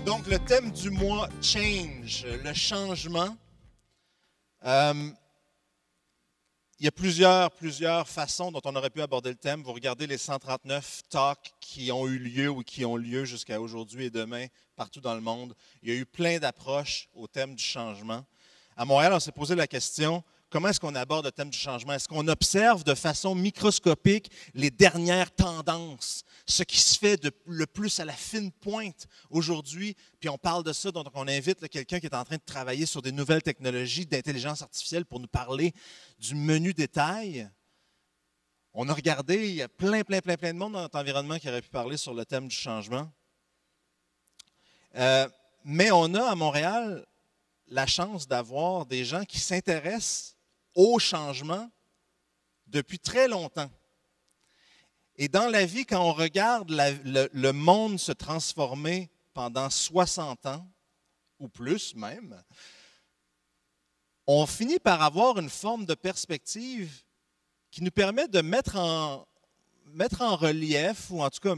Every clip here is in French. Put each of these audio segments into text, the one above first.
Donc, le thème du mois, change, le changement. Il y a plusieurs façons dont on aurait pu aborder le thème. Vous regardez les 139 talks qui ont eu lieu ou qui ont lieu jusqu'à aujourd'hui et demain partout dans le monde. Il y a eu plein d'approches au thème du changement. À Montréal, on s'est posé la question, comment est-ce qu'on aborde le thème du changement? Est-ce qu'on observe de façon microscopique les dernières tendances, ce qui se fait le plus à la fine pointe aujourd'hui? Puis on parle de ça, donc on invite quelqu'un qui est en train de travailler sur des nouvelles technologies d'intelligence artificielle pour nous parler du menu détail. On a regardé, il y a plein de monde dans notre environnement qui aurait pu parler sur le thème du changement. Mais on a à Montréal la chance d'avoir des gens qui s'intéressent au changement depuis très longtemps. Et dans la vie, quand on regarde le monde se transformer pendant 60 ans, ou plus même, on finit par avoir une forme de perspective qui nous permet de mettre en relief, ou en tout cas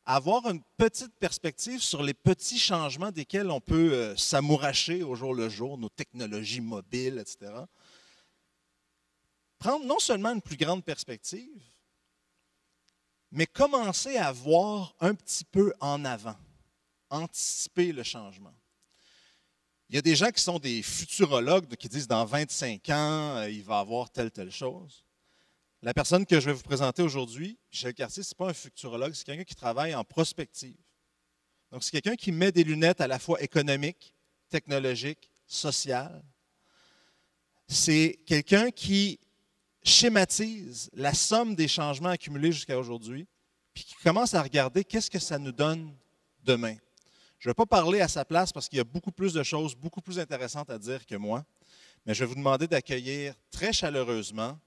avoir une petite perspective sur les petits changements desquels on peut s'amouracher au jour le jour, nos technologies mobiles, etc. Prendre non seulement une plus grande perspective, mais commencer à voir un petit peu en avant, anticiper le changement. Il y a des gens qui sont des futurologues qui disent dans 25 ans, il va y avoir telle chose. La personne que je vais vous présenter aujourd'hui, Michel Cartier, ce n'est pas un futurologue, c'est quelqu'un qui travaille en prospective. Donc, c'est quelqu'un qui met des lunettes à la fois économiques, technologiques, sociales. C'est quelqu'un qui schématise la somme des changements accumulés jusqu'à aujourd'hui, puis qui commence à regarder qu'est-ce que ça nous donne demain. Je ne vais pas parler à sa place parce qu'il y a beaucoup plus de choses, beaucoup plus intéressantes à dire que moi, mais je vais vous demander d'accueillir très chaleureusement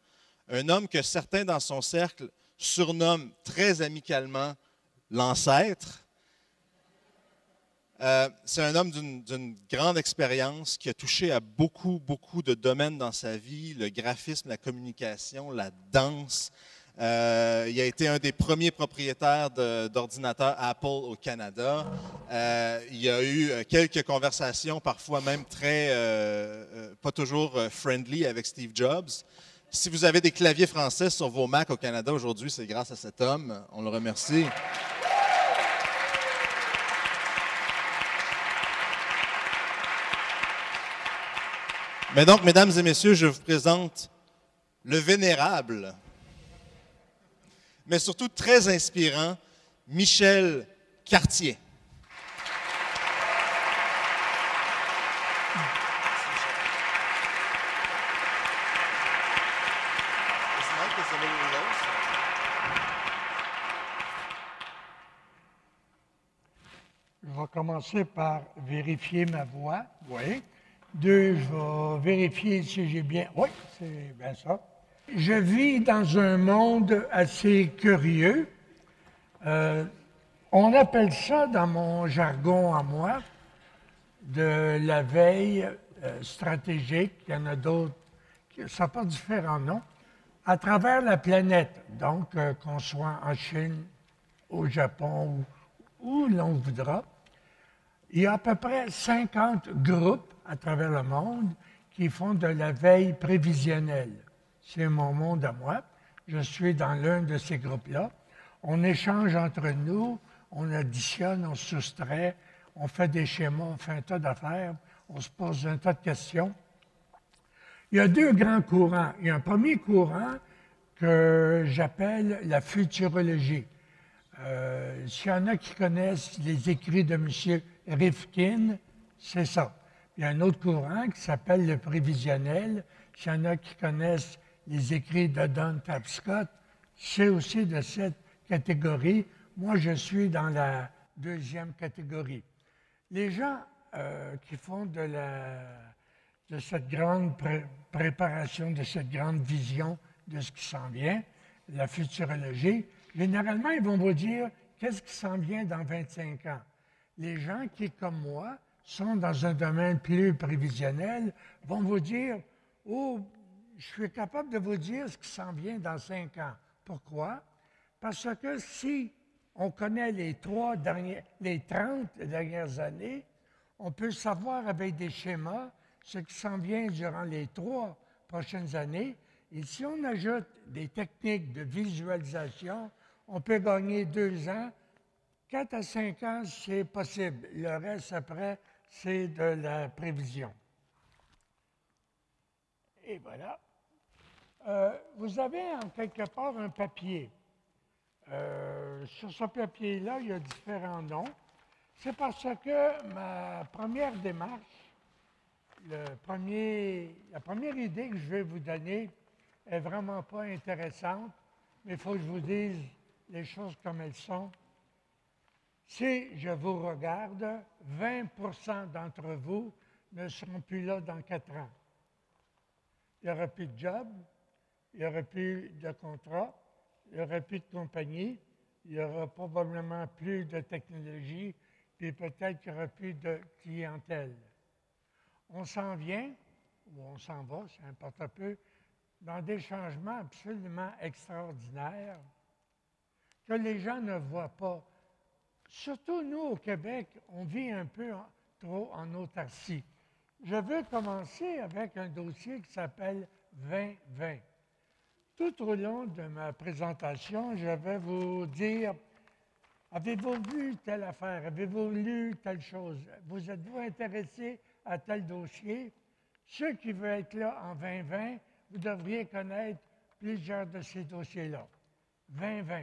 un homme que certains dans son cercle surnomment très amicalement l'ancêtre. C'est un homme d'une grande expérience qui a touché à beaucoup de domaines dans sa vie, le graphisme, la communication, la danse. Il a été un des premiers propriétaires d'ordinateurs Apple au Canada. Il y a eu quelques conversations, parfois même pas toujours friendly avec Steve Jobs. Si vous avez des claviers français sur vos Macs au Canada aujourd'hui, c'est grâce à cet homme. On le remercie. Mais donc, mesdames et messieurs, je vous présente le vénérable, mais surtout très inspirant, Michel Cartier. Je vais commencer par vérifier ma voix. Oui. 2, je vais vérifier si j'ai bien... Oui, c'est bien ça. Je vis dans un monde assez curieux. On appelle ça, dans mon jargon à moi, de la veille stratégique. Il y en a d'autres, ça porte différents noms, à travers la planète. Donc, qu'on soit en Chine, au Japon, où l'on voudra. Il y a à peu près 50 groupes à travers le monde qui font de la veille prévisionnelle. C'est mon monde à moi. Je suis dans l'un de ces groupes-là. On échange entre nous, on additionne, on soustrait, on fait des schémas, on fait un tas d'affaires, on se pose un tas de questions. Il y a 2 grands courants. Il y a un premier courant que j'appelle la futurologie. S'il y en a qui connaissent les écrits de M. Rifkin, c'est ça. Il y a un autre courant qui s'appelle le prévisionnel. S'il y en a qui connaissent les écrits de Don Tapscott, c'est aussi de cette catégorie. Moi, je suis dans la 2e catégorie. Les gens qui font de cette grande préparation, de cette grande vision de ce qui s'en vient, la futurologie, généralement, ils vont vous dire qu'est-ce qui s'en vient dans 25 ans. Les gens qui, comme moi, sont dans un domaine plus prévisionnel vont vous dire « Oh, je suis capable de vous dire ce qui s'en vient dans 5 ans. » Pourquoi? Parce que si On connaît les 30 dernières années. On peut savoir avec des schémas ce qui s'en vient durant les 3 prochaines années. Et si on ajoute des techniques de visualisation, on peut gagner 2 ans. 4 à 5 ans, c'est possible. Le reste, après, c'est de la prévision. Et voilà. Vous avez en quelque part un papier. Sur ce papier-là, il y a différents noms. C'est parce que ma première démarche, la première idée que je vais vous donner est vraiment pas intéressante, mais il faut que je vous dise les choses comme elles sont. Si je vous regarde, 20 d'entre vous ne seront plus là dans 4 ans. Il n'y aura plus de job, il n'y aura plus de contrat, il n'y aura plus de compagnie, il n'y aura probablement plus de technologie, puis peut-être qu'il n'y aura plus de clientèle. On s'en vient, ou on s'en va, ça importe un peu, dans des changements absolument extraordinaires que les gens ne voient pas. Surtout nous, au Québec, on vit un peu trop en autarcie. Je veux commencer avec un dossier qui s'appelle 2020. Tout au long de ma présentation, je vais vous dire, avez-vous vu telle affaire? Avez-vous lu telle chose? Vous êtes-vous intéressé à tel dossier? Ceux qui veulent être là en 2020, vous devriez connaître plusieurs de ces dossiers-là. 2020.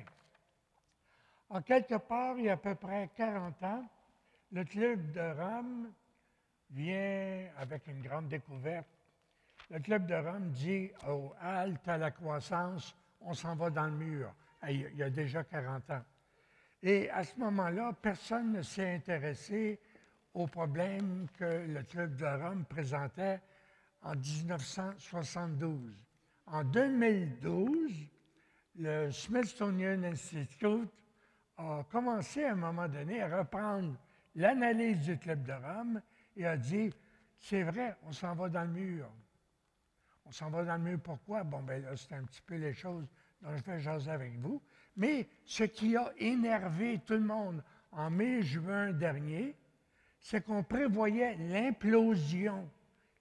En quelque part, il y a à peu près 40 ans, le Club de Rome vient avec une grande découverte. Le Club de Rome dit « halte à la croissance, on s'en va dans le mur ». Il y a déjà 40 ans. Et à ce moment-là, personne ne s'est intéressé aux problèmes que le Club de Rome présentait en 1972. En 2012, le Smithsonian Institute a commencé à un moment donné à reprendre l'analyse du Club de Rome et a dit, c'est vrai, on s'en va dans le mur. On s'en va dans le mur, pourquoi? Bon, bien là, c'est un petit peu les choses dont je vais jaser avec vous. Mais ce qui a énervé tout le monde en mai-juin dernier, c'est qu'on prévoyait l'implosion,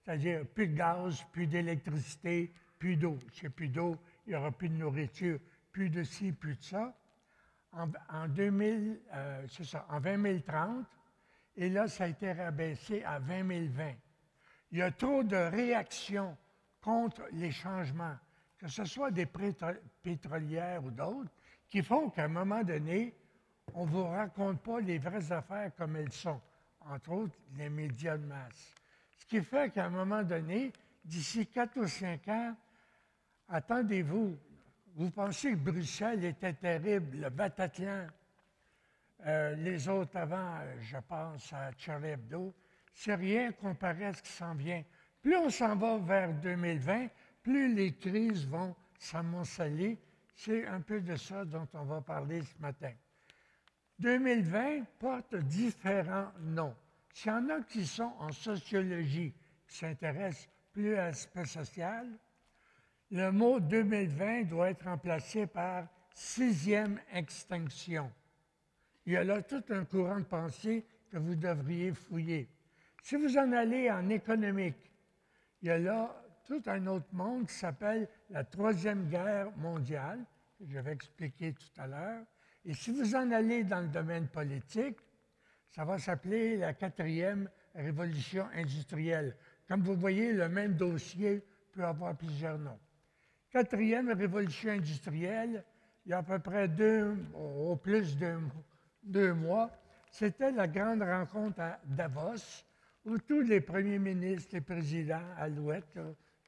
c'est-à-dire plus de gaz, plus d'électricité, plus d'eau. S'il n'y a plus d'eau, il n'y aura plus de nourriture, plus de ci, plus de ça. En 2030, et là, ça a été rabaissé à 2020. Il y a trop de réactions contre les changements, que ce soit des pétrolières ou d'autres, qui font qu'à un moment donné, on ne vous raconte pas les vraies affaires comme elles sont, entre autres les médias de masse. Ce qui fait qu'à un moment donné, d'ici 4 ou 5 ans, attendez-vous, vous pensez que Bruxelles était terrible, le Bataclan, les autres avant, je pense à Charlie Hebdo, c'est rien comparé à ce qui s'en vient. Plus on s'en va vers 2020, plus les crises vont s'amonceler. C'est un peu de ça dont on va parler ce matin. 2020 porte différents noms. S'il y en a qui sont en sociologie, qui s'intéressent plus à l'aspect social, le mot 2020 doit être remplacé par sixième extinction. Il y a là tout un courant de pensée que vous devriez fouiller. Si vous en allez en économique, il y a là tout un autre monde qui s'appelle la Troisième Guerre mondiale, que je vais expliquer tout à l'heure. Et si vous en allez dans le domaine politique, ça va s'appeler la quatrième révolution industrielle. Comme vous voyez, le même dossier peut avoir plusieurs noms. Quatrième révolution industrielle, il y a à peu près au plus deux mois, c'était la grande rencontre à Davos, où tous les premiers ministres, les présidents, Alouettes,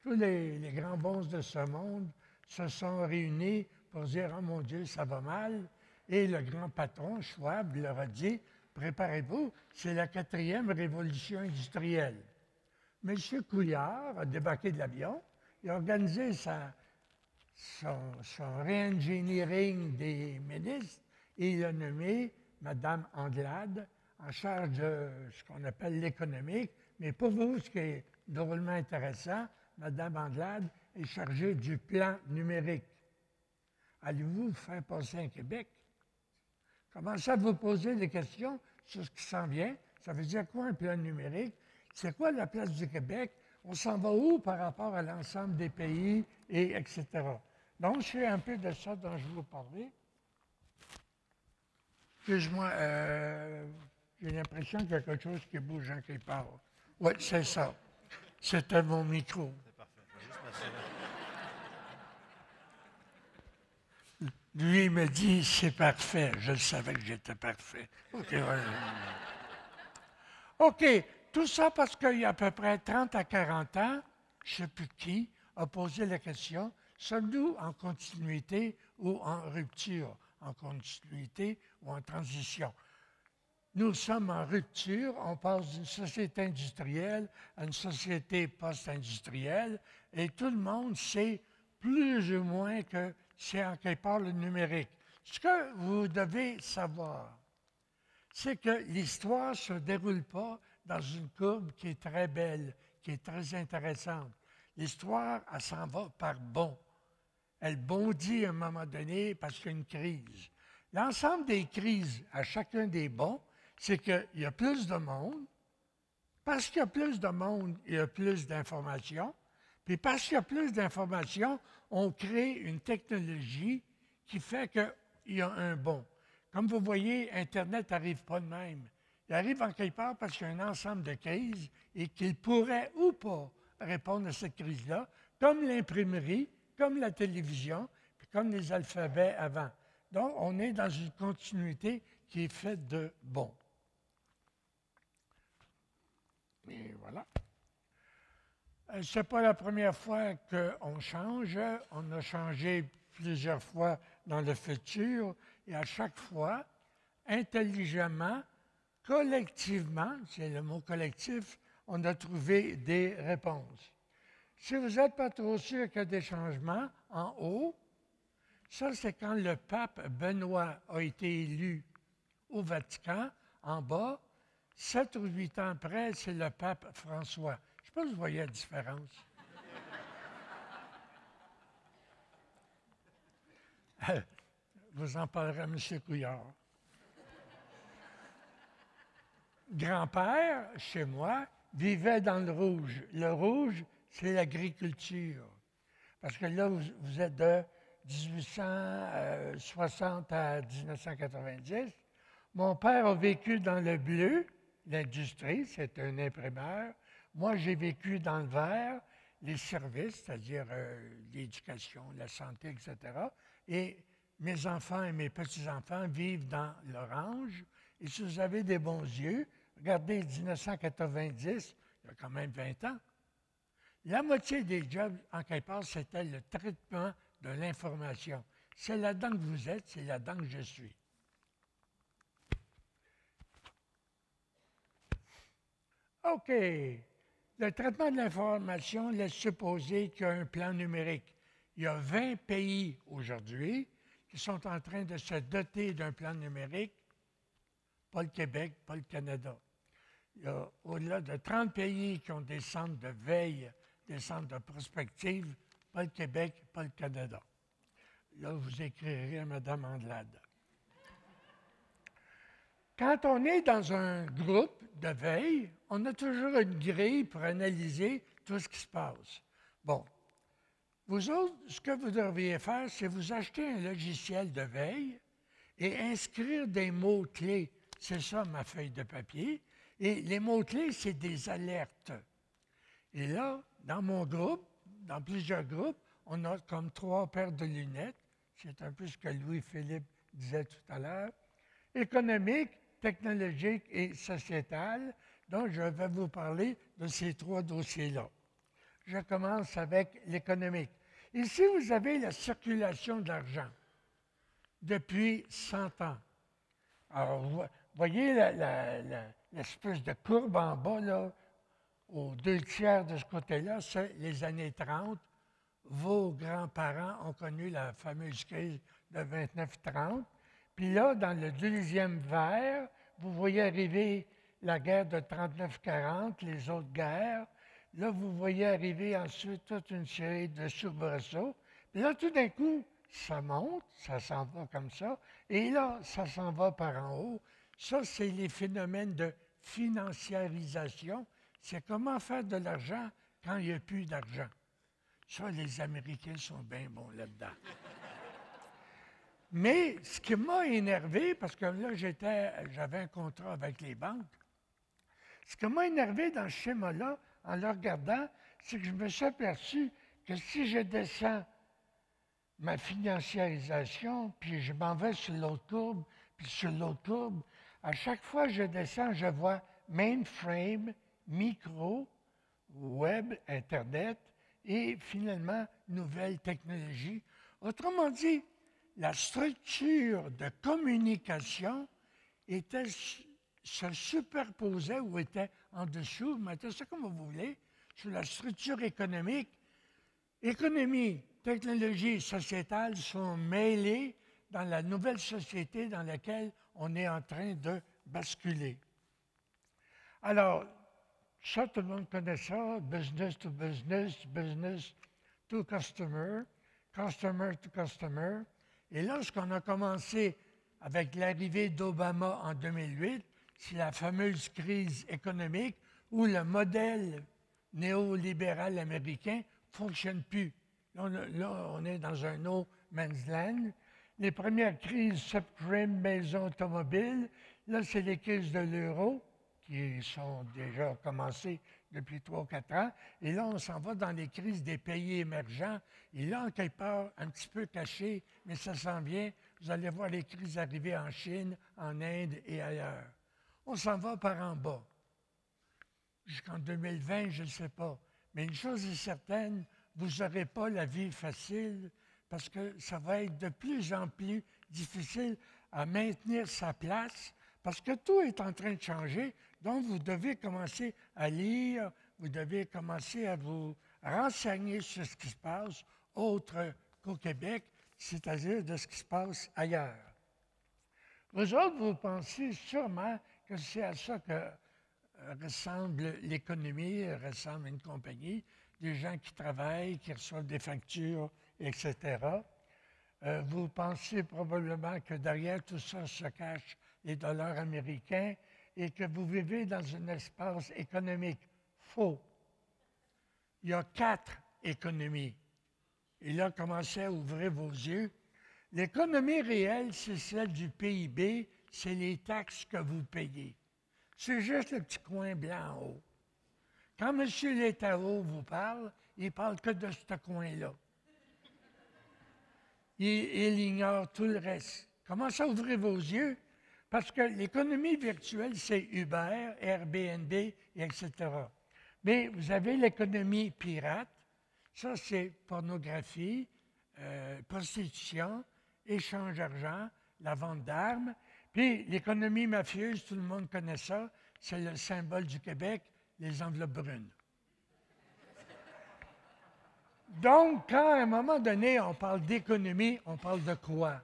tous les grands bons de ce monde se sont réunis pour dire « Oh mon Dieu, ça va mal ». Et le grand patron, Schwab, leur a dit « Préparez-vous, c'est la quatrième révolution industrielle ». M. Couillard a débarqué de l'avion, il a organisé son re-engineering des ministres et il a nommé Mme Anglade en charge de ce qu'on appelle l'économique. Mais pour vous, ce qui est drôlement intéressant, Mme Anglade est chargée du plan numérique. Allez-vous faire passer un Québec? Commencez à vous poser des questions sur ce qui s'en vient. Ça veut dire quoi un plan numérique? C'est quoi la place du Québec? On s'en va où par rapport à l'ensemble des pays, et etc. Donc, c'est un peu de ça dont je veux vous parler. Excuse-moi, j'ai l'impression qu'il y a quelque chose qui bouge en quelque part. Oui, c'est ça. C'était mon micro. C'est parfait. Je vais juste m'assurer. Lui, il me dit, c'est parfait. Je le savais que j'étais parfait. OK, ouais. OK, tout ça parce qu'il y a à peu près 30 à 40 ans, je ne sais plus qui, a posé la question, sommes-nous en continuité ou en rupture? En continuité ou en transition? Nous sommes en rupture, on passe d'une société industrielle à une société post-industrielle, et tout le monde sait plus ou moins que c'est en quelque part le numérique. Ce que vous devez savoir, c'est que l'histoire ne se déroule pas dans une courbe qui est très belle, qui est très intéressante. L'histoire, elle s'en va par bond. Elle bondit à un moment donné parce qu'il y a une crise. L'ensemble des crises à chacun des bonds, c'est qu'il y a plus de monde. Parce qu'il y a plus de monde, il y a plus d'informations. Puis parce qu'il y a plus d'informations, on crée une technologie qui fait qu'il y a un bond. Comme vous voyez, Internet n'arrive pas de même. Il arrive en quelque part parce qu'il y a un ensemble de crises et qu'il pourrait ou pas répondre à cette crise-là, comme l'imprimerie, comme la télévision, puis comme les alphabets avant. Donc, on est dans une continuité qui est faite de bons. Et voilà. Ce n'est pas la première fois qu'on change. On a changé plusieurs fois dans le futur et à chaque fois, intelligemment, collectivement, c'est le mot collectif, on a trouvé des réponses. Si vous n'êtes pas trop sûr qu'il y a des changements, en haut, ça c'est quand le pape Benoît a été élu au Vatican. En bas, 7 ou 8 ans après, c'est le pape François. Je ne sais pas si vous voyez la différence. Vous en parlerez à M. Couillard. Grand-père, chez moi, vivait dans le rouge. Le rouge, c'est l'agriculture. Parce que là, vous êtes de 1860 à 1990. Mon père a vécu dans le bleu, l'industrie, c'est un imprimeur. Moi, j'ai vécu dans le vert, les services, c'est-à-dire l'éducation, la santé, etc. Et mes enfants et mes petits-enfants vivent dans l'orange. Et si vous avez des bons yeux, regardez 1990, il y a quand même 20 ans. La moitié des jobs, en quelque part, c'était le traitement de l'information. C'est là-dedans que vous êtes, c'est là-dedans que je suis. OK. Le traitement de l'information laisse supposer qu'il y a un plan numérique. Il y a 20 pays aujourd'hui qui sont en train de se doter d'un plan numérique, pas le Québec, pas le Canada. Il y a au-delà de 30 pays qui ont des centres de veille, des centres de prospective, pas le Québec, pas le Canada. Là, vous écrirez à Mme Andelade. Quand on est dans un groupe de veille, on a toujours une grille pour analyser tout ce qui se passe. Bon, vous autres, ce que vous devriez faire, c'est vous acheter un logiciel de veille et inscrire des mots-clés. C'est ça ma feuille de papier. Et les mots-clés, c'est des alertes. Et là, dans mon groupe, dans plusieurs groupes, on a comme 3 paires de lunettes. C'est un peu ce que Louis-Philippe disait tout à l'heure. Économique, technologique et sociétal. Donc, je vais vous parler de ces 3 dossiers-là. Je commence avec l'économique. Ici, vous avez la circulation de l'argent depuis 100 ans. Alors, vous voyez l'espèce de courbe en bas, là, aux 2 tiers de ce côté-là, c'est les années 30. Vos grands-parents ont connu la fameuse crise de 29-30. Puis là, dans le deuxième vert, vous voyez arriver la guerre de 39-40, les autres guerres. Là, vous voyez arriver ensuite toute une série de soubresauts. Puis là, tout d'un coup, ça monte, ça s'en va comme ça, et là, ça s'en va par en haut. Ça, c'est les phénomènes de financiarisation. C'est comment faire de l'argent quand il n'y a plus d'argent. Ça, les Américains sont bien bons là-dedans. Mais ce qui m'a énervé, parce que là, j'avais un contrat avec les banques, ce qui m'a énervé dans ce schéma-là, en le regardant, c'est que je me suis aperçu que si je descends ma financiarisation, puis je m'en vais sur l'autre courbe, puis sur l'autre courbe, à chaque fois que je descends, je vois mainframe, micro, web, Internet et finalement nouvelles technologies. Autrement dit, la structure de communication se superposait ou était en dessous, mettez ça comme vous voulez, sur la structure économique. Économie, technologie, sociétale sont mêlées dans la nouvelle société dans laquelle on est en train de basculer. Alors, ça, tout le monde connaît ça, business to business, business to customer, customer to customer. Et lorsqu'on a commencé avec l'arrivée d'Obama en 2008, c'est la fameuse crise économique où le modèle néolibéral américain ne fonctionne plus. Là, on est dans un no man's land. Les premières crises subprime, maison, automobile, là, c'est les crises de l'euro qui sont déjà commencées depuis 3 ou 4 ans. Et là, on s'en va dans les crises des pays émergents. Et là, en quelque part, un petit peu caché, mais ça s'en vient. Vous allez voir les crises arriver en Chine, en Inde et ailleurs. On s'en va par en bas. Jusqu'en 2020, je ne sais pas. Mais une chose est certaine, vous n'aurez pas la vie facile parce que ça va être de plus en plus difficile à maintenir sa place parce que tout est en train de changer. Donc, vous devez commencer à lire, vous devez commencer à vous renseigner sur ce qui se passe autre qu'au Québec, c'est-à-dire de ce qui se passe ailleurs. Vous autres, vous pensez sûrement que c'est à ça que ressemble l'économie, ressemble une compagnie, des gens qui travaillent, qui reçoivent des factures, etc. Vous pensez probablement que derrière tout ça se cachent les dollars américains et que vous vivez dans un espace économique faux. Il y a 4 économies. Et là, commencez à ouvrir vos yeux. L'économie réelle, c'est celle du PIB, c'est les taxes que vous payez. C'est juste le petit coin blanc en haut. Quand M. Letao vous parle, il ne parle que de ce coin-là. Il ignore tout le reste. Commencez à ouvrir vos yeux, parce que l'économie virtuelle, c'est Uber, Airbnb, etc. Mais vous avez l'économie pirate. Ça, c'est pornographie, prostitution, échange d'argent, la vente d'armes. Puis l'économie mafieuse, tout le monde connaît ça, c'est le symbole du Québec, les enveloppes brunes. Donc, quand à un moment donné, on parle d'économie, on parle de quoi?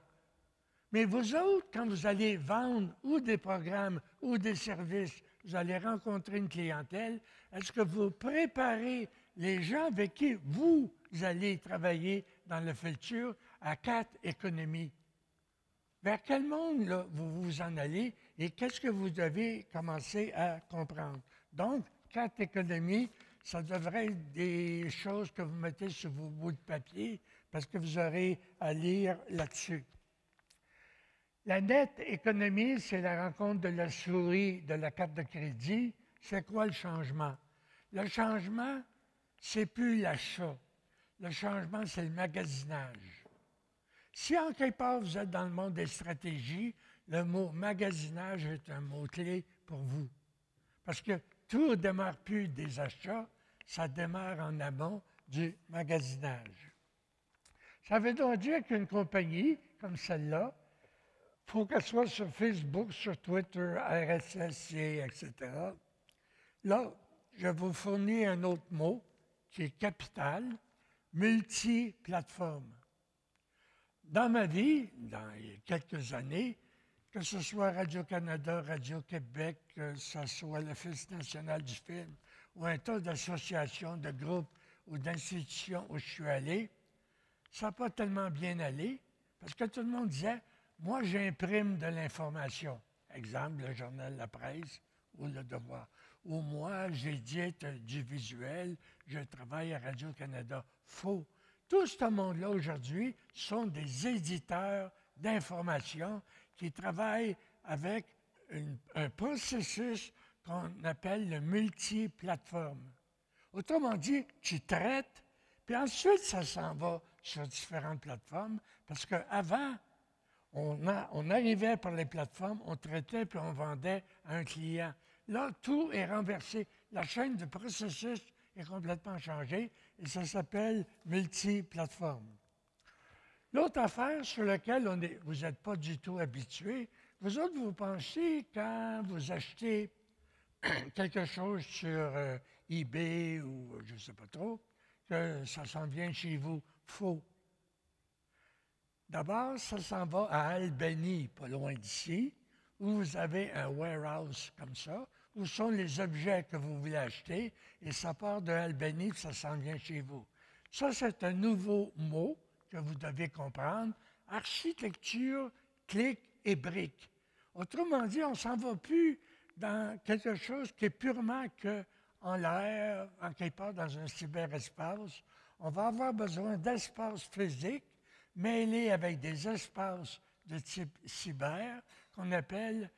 Mais vous autres, quand vous allez vendre ou des programmes ou des services, vous allez rencontrer une clientèle, est-ce que vous préparez les gens avec qui vous allez travailler dans le futur à 4 économies? Vers quel monde là, vous vous en allez et qu'est-ce que vous devez commencer à comprendre? Donc, 4 économies, ça devrait être des choses que vous mettez sur vos bouts de papier parce que vous aurez à lire là-dessus. La nette économie, c'est la rencontre de la souris de la carte de crédit. C'est quoi le changement? Le changement, c'est plus l'achat. Le changement, c'est le magasinage. Si en quelque part vous êtes dans le monde des stratégies, le mot magasinage est un mot-clé pour vous. Parce que tout ne démarre plus des achats, ça démarre en amont du magasinage. Ça veut donc dire qu'une compagnie comme celle-là, il faut qu'elle soit sur Facebook, sur Twitter, RSS, etc. Là, je vous fournis un autre mot qui est capital, multiplateforme. Dans ma vie, dans quelques années, que ce soit Radio-Canada, Radio-Québec, que ce soit l'Office national du film, ou un tas d'associations, de groupes ou d'institutions où je suis allé, Ça n'a pas tellement bien allé, parce que tout le monde disait, moi j'imprime de l'information. Exemple, le journal La Presse ou Le Devoir. Ou moi, j'édite du visuel, je travaille à Radio-Canada. Faux. Tout ce monde-là aujourd'hui sont des éditeurs d'information qui travaillent avec un processus qu'on appelle le multiplateforme. Autrement dit, tu traites, puis ensuite ça s'en va sur différentes plateformes, parce qu'avant, on arrivait par les plateformes, on traitait puis on vendait à un client. Là, tout est renversé. La chaîne de processus est complètement changée et ça s'appelle multiplateforme. L'autre affaire sur laquelle vous n'êtes pas du tout habitués, vous autres, vous pensez quand vous achetez quelque chose sur eBay ou je ne sais pas trop, que ça s'en vient chez vous. Faux. D'abord, ça s'en va à Albany, pas loin d'ici, où vous avez un warehouse comme ça, où sont les objets que vous voulez acheter, et ça part de Albany, ça s'en vient chez vous. Ça, c'est un nouveau mot que vous devez comprendre. Architecture, clic et brique. Autrement dit, on ne s'en va plus dans quelque chose qui est purement en l'air, en quelque part dans un cyberespace. On va avoir besoin d'espace physique mêlés avec des espaces de type cyber qu'on appelle,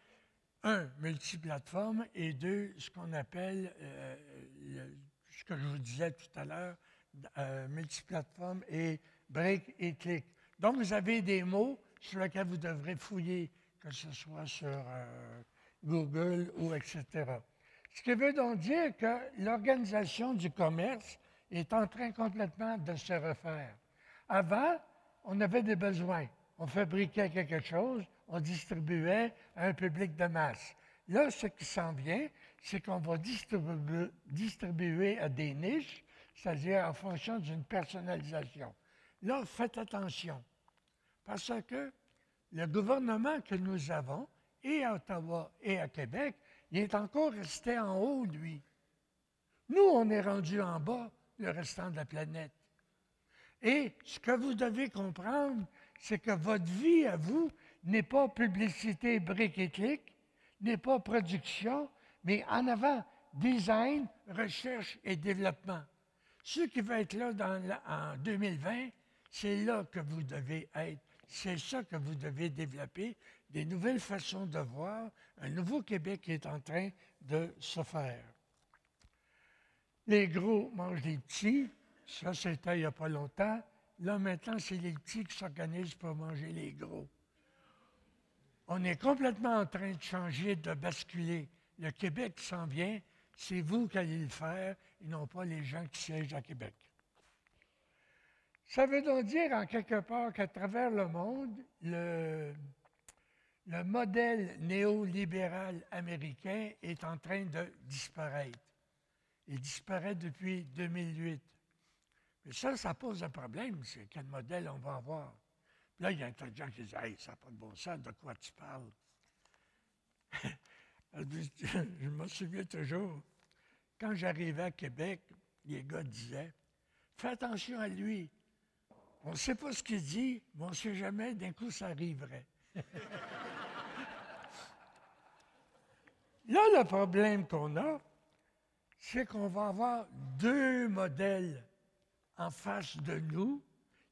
un, multiplateforme et deux, ce qu'on appelle, ce que je vous disais tout à l'heure, multiplateforme et brique et clic. Donc, vous avez des mots sur lesquels vous devrez fouiller, que ce soit sur Google ou etc. Ce qui veut donc dire que l'organisation du commerce est en train complètement de se refaire. Avant, on avait des besoins. On fabriquait quelque chose, on distribuait à un public de masse. Là, ce qui s'en vient, c'est qu'on va distribuer à des niches, c'est-à-dire en fonction d'une personnalisation. Là, faites attention, parce que le gouvernement que nous avons, et à Ottawa et à Québec, il est encore resté en haut, lui. Nous, on est rendu en bas, le restant de la planète. Et ce que vous devez comprendre, c'est que votre vie à vous n'est pas publicité, brique et clic, n'est pas production, mais en avant, design, recherche et développement. Ceux qui vont être là en 2020, c'est là que vous devez être. C'est ça que vous devez développer, des nouvelles façons de voir, un nouveau Québec qui est en train de se faire. Les gros mangent les petits, ça c'était il n'y a pas longtemps. Là maintenant, c'est les petits qui s'organisent pour manger les gros. On est complètement en train de changer, de basculer. Le Québec s'en vient, c'est vous qui allez le faire et non pas les gens qui siègent à Québec. Ça veut donc dire, en quelque part, qu'à travers le monde, le modèle néolibéral américain est en train de disparaître. Il disparaît depuis 2008. Mais ça pose un problème, c'est quel modèle on va avoir. Puis là, il y a un tas de gens qui disent « Hey, ça n'a pas de bon sens, de quoi tu parles? » Je me souviens toujours, quand j'arrivais à Québec, les gars disaient « Fais attention à lui. On ne sait pas ce qu'il dit, mais on ne sait jamais, d'un coup, ça arriverait. » Là, le problème qu'on a, c'est qu'on va avoir deux modèles en face de nous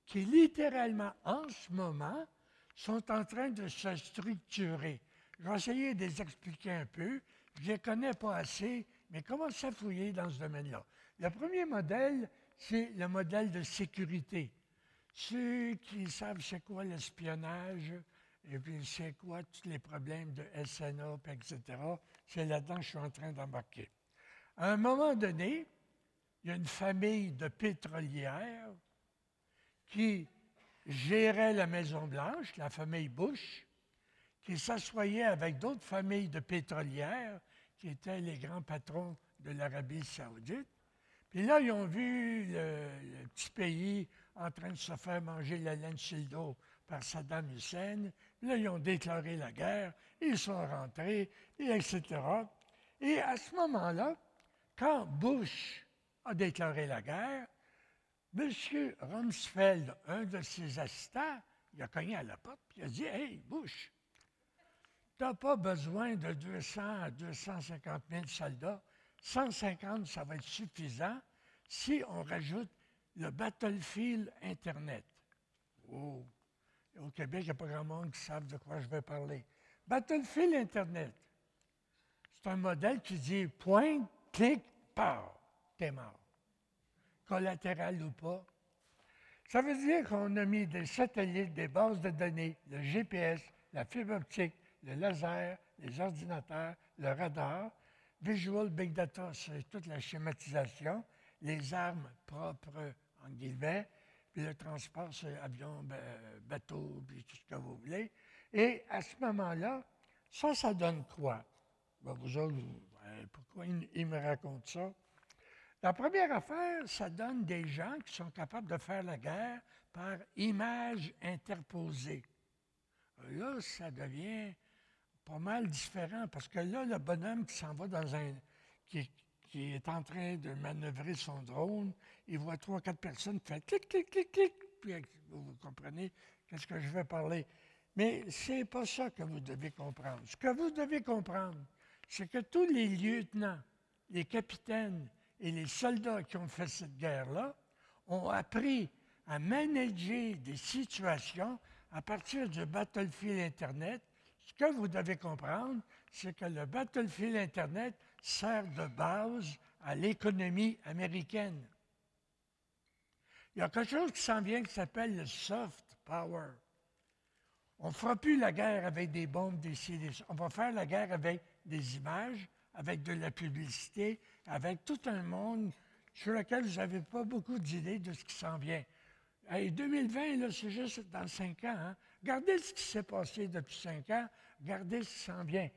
qui, littéralement, en ce moment, sont en train de se structurer. Je vais essayer de les expliquer un peu. Je ne les connais pas assez, mais commencez à fouiller dans ce domaine-là. Le premier modèle, c'est le modèle de sécurité. Ceux qui savent c'est quoi l'espionnage, et puis c'est quoi tous les problèmes de SNA, etc., c'est là-dedans que je suis en train d'embarquer. À un moment donné, il y a une famille de pétrolières qui gérait la Maison-Blanche, la famille Bush, qui s'assoyait avec d'autres familles de pétrolières qui étaient les grands patrons de l'Arabie saoudite. Puis là, ils ont vu le petit pays en train de se faire manger la laine sur le dos par Saddam Hussein. Puis là, ils ont déclaré la guerre, ils sont rentrés, et etc. Et à ce moment-là, quand Bush a déclaré la guerre, M. Rumsfeld, un de ses assistants, il a cogné à la porte, puis il a dit « Hey, Bush, tu n'as pas besoin de 200 à 250 000 soldats. 150, ça va être suffisant si on rajoute le Battlefield Internet. » Oh! Au Québec, il n'y a pas grand monde qui savent de quoi je vais parler. Battlefield Internet, c'est un modèle qui dit point, clic, pow, t'es mort. Collatéral ou pas. Ça veut dire qu'on a mis des satellites, des bases de données, le GPS, la fibre optique, le laser, les ordinateurs, le radar, Visual Big Data, c'est toute la schématisation, les armes propres, en guillemets, puis le transport, c'est avion, bateau, puis tout ce que vous voulez. Et à ce moment-là, ça donne quoi? Ben, vous autres, pourquoi il me raconte ça? La première affaire, ça donne des gens qui sont capables de faire la guerre par image interposée. Là, ça devient pas mal différent parce que là, le bonhomme qui s'en va dans un. Qui est en train de manœuvrer son drone, il voit 3-4 personnes qui font clic, clic, clic, clic, puis vous comprenez qu'est-ce que je vais parler. Mais ce n'est pas ça que vous devez comprendre. Ce que vous devez comprendre, c'est que tous les lieutenants, les capitaines et les soldats qui ont fait cette guerre-là ont appris à manager des situations à partir du Battlefield Internet. Ce que vous devez comprendre, c'est que le Battlefield Internet sert de base à l'économie américaine. Il y a quelque chose qui s'en vient qui s'appelle le soft power. On ne fera plus la guerre avec des bombes, des CDC. On va faire la guerre avec des images, avec de la publicité, avec tout un monde sur lequel vous n'avez pas beaucoup d'idées de ce qui s'en vient. Hey, 2020, là, c'est juste dans 5 ans. Hein? Regardez ce qui s'est passé depuis 5 ans. Regardez ce qui s'en vient.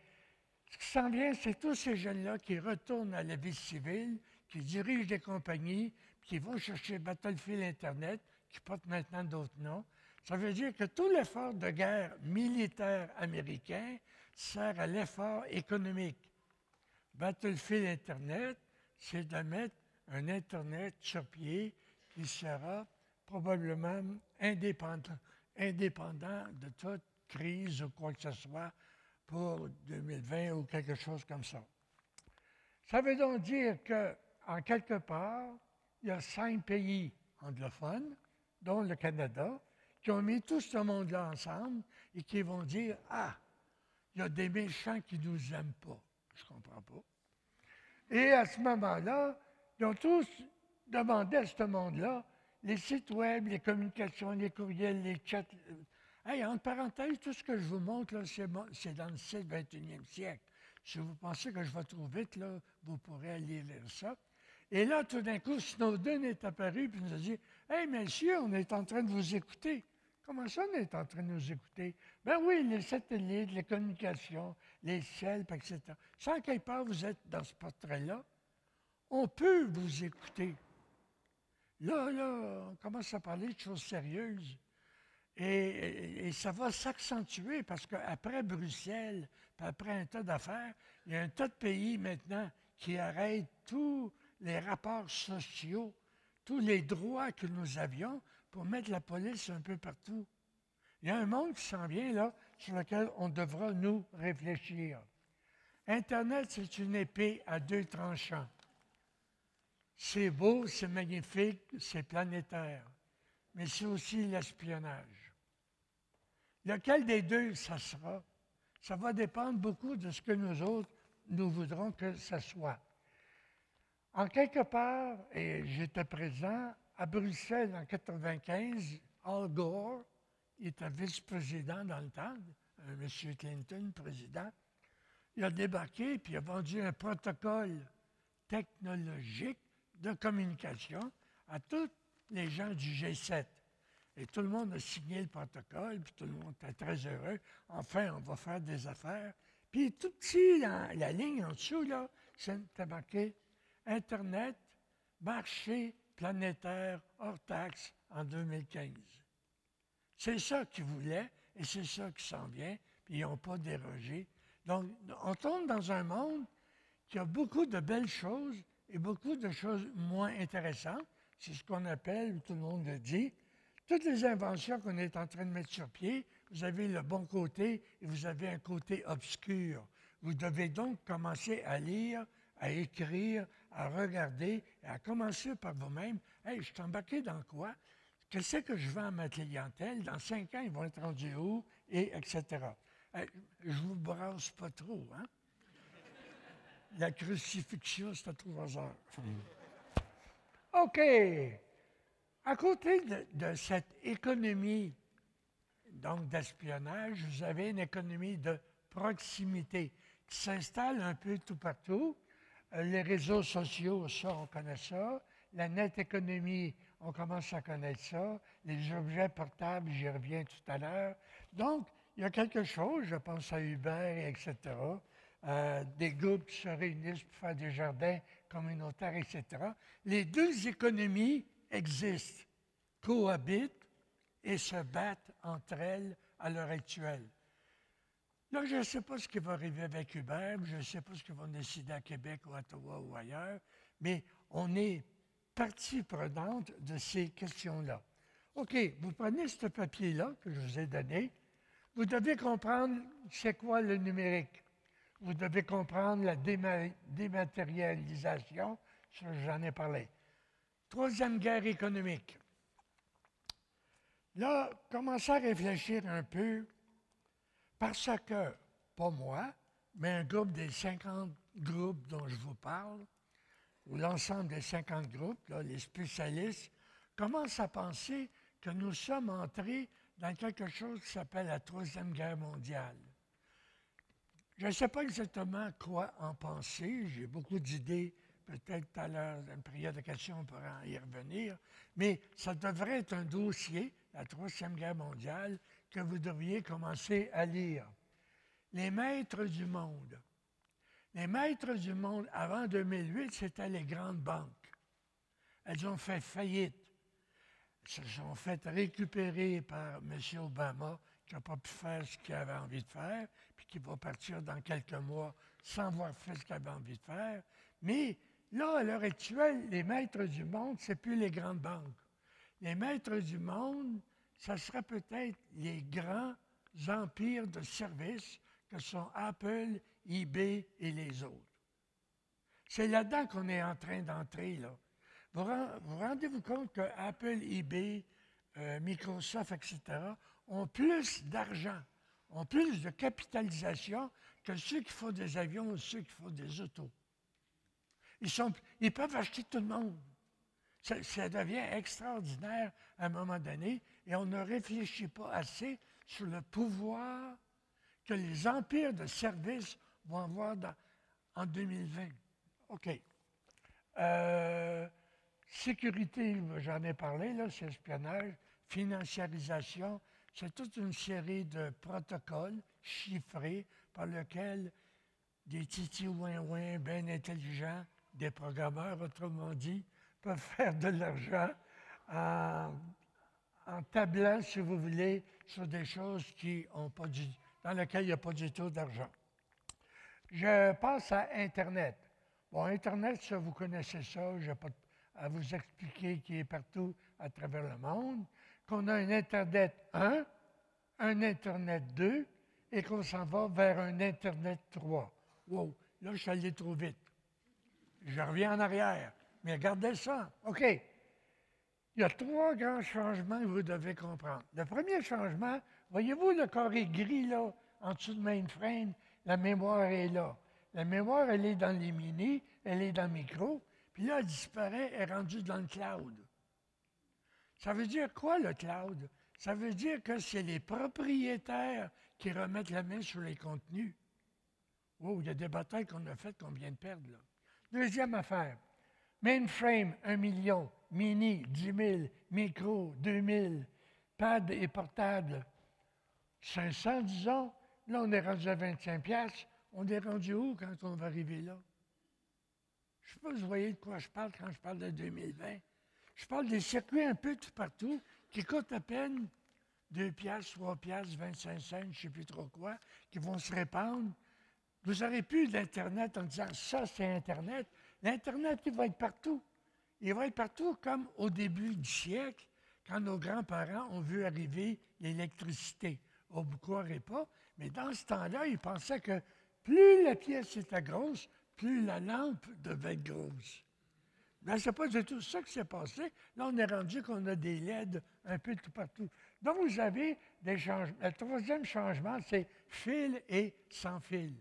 Ce qui s'en vient, c'est tous ces jeunes-là qui retournent à la vie civile, qui dirigent des compagnies, puis qui vont chercher Battlefield Internet, qui porte maintenant d'autres noms. Ça veut dire que tout l'effort de guerre militaire américain sert à l'effort économique. Battlefield Internet, c'est de mettre un Internet sur pied qui sera probablement indépendant de toute crise ou quoi que ce soit pour 2020 ou quelque chose comme ça. Ça veut donc dire qu'en quelque part, il y a 5 pays anglophones, dont le Canada, qui ont mis tout ce monde-là ensemble et qui vont dire « Ah, il y a des méchants qui ne nous aiment pas. » Je ne comprends pas. Et à ce moment-là, ils ont tous demandé à ce monde-là les sites web, les communications, les courriels, les chats. Hey, entre parenthèses, tout ce que je vous montre, là, c'est dans le site 21e siècle. Si vous pensez que je vais trop vite, là, vous pourrez aller lire ça. Et là, tout d'un coup, Snowden est apparu et nous a dit « Hey, messieurs, on est en train de vous écouter. » Comment ça, on est en train de nous écouter? Ben oui, les satellites, les communications, les ciels, etc. Sans quelque part vous êtes dans ce portrait-là, on peut vous écouter. Là, on commence à parler de choses sérieuses. Et ça va s'accentuer parce qu'après Bruxelles, puis après un tas d'affaires, il y a un tas de pays maintenant qui arrêtent tous les rapports sociaux, tous les droits que nous avions pour mettre la police un peu partout. Il y a un monde qui s'en vient là, sur lequel on devra nous réfléchir. Internet, c'est une épée à 2 tranchants. C'est beau, c'est magnifique, c'est planétaire, mais c'est aussi l'espionnage. Lequel des deux ça sera? Ça va dépendre beaucoup de ce que nous autres, nous voudrons que ça soit. En quelque part, et j'étais présent, à Bruxelles en 1995, Al Gore, il était vice-président dans le temps, M. Clinton, président, il a débarqué puis il a vendu un protocole technologique de communication à tous les gens du G7. Et tout le monde a signé le protocole, puis tout le monde était très heureux. Enfin, on va faire des affaires. Puis tout petit, la ligne en dessous, là, c'était marqué Internet, marché planétaire hors taxe en 2015. C'est ça qu'ils voulaient et c'est ça qui s'en vient, puis ils n'ont pas dérogé. Donc, on tombe dans un monde qui a beaucoup de belles choses et beaucoup de choses moins intéressantes. c'est ce qu'on appelle, tout le monde le dit, toutes les inventions qu'on est en train de mettre sur pied, vous avez le bon côté et vous avez un côté obscur. Vous devez donc commencer à lire, à écrire, à regarder et à commencer par vous-même. Hey, je suis embarqué dans quoi? Qu'est-ce que je vends à ma clientèle? Dans 5 ans, ils vont être rendus où? Et etc. Hey, je vous brasse pas trop, hein? La crucifixion, c'est à 3 heures. OK. À côté de cette économie donc d'espionnage, vous avez une économie de proximité qui s'installe un peu tout partout. Les réseaux sociaux, ça, on connaît ça. La net économie, on commence à connaître ça. Les objets portables, j'y reviens tout à l'heure. Donc, il y a quelque chose, je pense à Uber, etc., des groupes qui se réunissent pour faire des jardins communautaires, etc. Les deux économies existent, cohabitent et se battent entre elles à l'heure actuelle. Là, je ne sais pas ce qui va arriver avec Uber, je ne sais pas ce qu'ils vont décider à Québec ou à Ottawa ou ailleurs, mais on est partie prenante de ces questions-là. OK, vous prenez ce papier-là que je vous ai donné, vous devez comprendre c'est quoi le numérique. Vous devez comprendre la dématérialisation, j'en ai parlé. Troisième guerre économique. Là, commencez à réfléchir un peu, parce que, pas moi, mais un groupe des 50 groupes dont je vous parle, ou l'ensemble des 50 groupes, là, les spécialistes, commencent à penser que nous sommes entrés dans quelque chose qui s'appelle la Troisième Guerre mondiale. Je ne sais pas exactement quoi en penser, j'ai beaucoup d'idées, peut-être tout à l'heure, dans une période de questions, on pourra y revenir, mais ça devrait être un dossier, la Troisième Guerre mondiale, que vous devriez commencer à lire. Les maîtres du monde. Les maîtres du monde, avant 2008, c'était les grandes banques. Elles ont fait faillite. Elles se sont fait récupérer par M. Obama, qui n'a pas pu faire ce qu'il avait envie de faire, puis qui va partir dans quelques mois sans avoir fait ce qu'il avait envie de faire. Mais là, à l'heure actuelle, les maîtres du monde, ce n'est plus les grandes banques. Les maîtres du monde, ça serait peut-être les grands empires de services que sont Apple, eBay et les autres. C'est là-dedans qu'on est en train d'entrer, là. Vous rendez-vous compte que Apple, eBay, Microsoft, etc., ont plus d'argent, ont plus de capitalisation que ceux qui font des avions ou ceux qui font des autos. Ils peuvent acheter tout le monde. Ça devient extraordinaire à un moment donné et on ne réfléchit pas assez sur le pouvoir que les empires de services vont avoir en 2020. OK. Sécurité, j'en ai parlé, là, c'est espionnage, financiarisation, c'est toute une série de protocoles chiffrés par lesquels des titis ouin-ouin bien intelligents, des programmeurs, autrement dit, peuvent faire de l'argent en tablant, si vous voulez, sur des choses dans lesquelles il n'y a pas du tout d'argent. Je passe à Internet. Bon, Internet, ça, vous connaissez ça, je n'ai pas à vous expliquer qui est partout à travers le monde, qu'on a un Internet 1, un Internet 2, et qu'on s'en va vers un Internet 3. Wow, là, je suis allé trop vite. Je reviens en arrière. Mais regardez ça. OK. Il y a 3 grands changements que vous devez comprendre. Le premier changement, voyez-vous le carré gris, là, en dessous de mainframe, la mémoire est là. La mémoire, elle est dans les mini, elle est dans le micro, puis là, elle disparaît, elle est rendue dans le cloud. Ça veut dire quoi, le cloud? Ça veut dire que c'est les propriétaires qui remettent la main sur les contenus. Oh, il y a des batailles qu'on a faites qu'on vient de perdre, là. Deuxième affaire. Mainframe, 1 million. Mini, 10 000. Micro, 2 000. Pad et portable, 500, disons. Là, on est rendu à 25 $. On est rendu où quand on va arriver là? Je ne sais pas si vous voyez de quoi je parle quand je parle de 2020. Je parle des circuits un peu tout partout qui coûtent à peine 2 $, 3 $, 25 cents, je ne sais plus trop quoi, qui vont se répandre. Vous n'aurez plus d'Internet en disant « ça, c'est Internet ». L'Internet, il va être partout. Il va être partout comme au début du siècle, quand nos grands-parents ont vu arriver l'électricité. On ne vous croirait pas, mais dans ce temps-là, ils pensaient que plus la pièce était grosse, plus la lampe devait être grosse. Mais ce n'est pas du tout ça qui s'est passé. Là, on est rendu qu'on a des LED un peu tout partout. Donc, vous avez des changements. Le troisième changement, c'est fil et sans fil.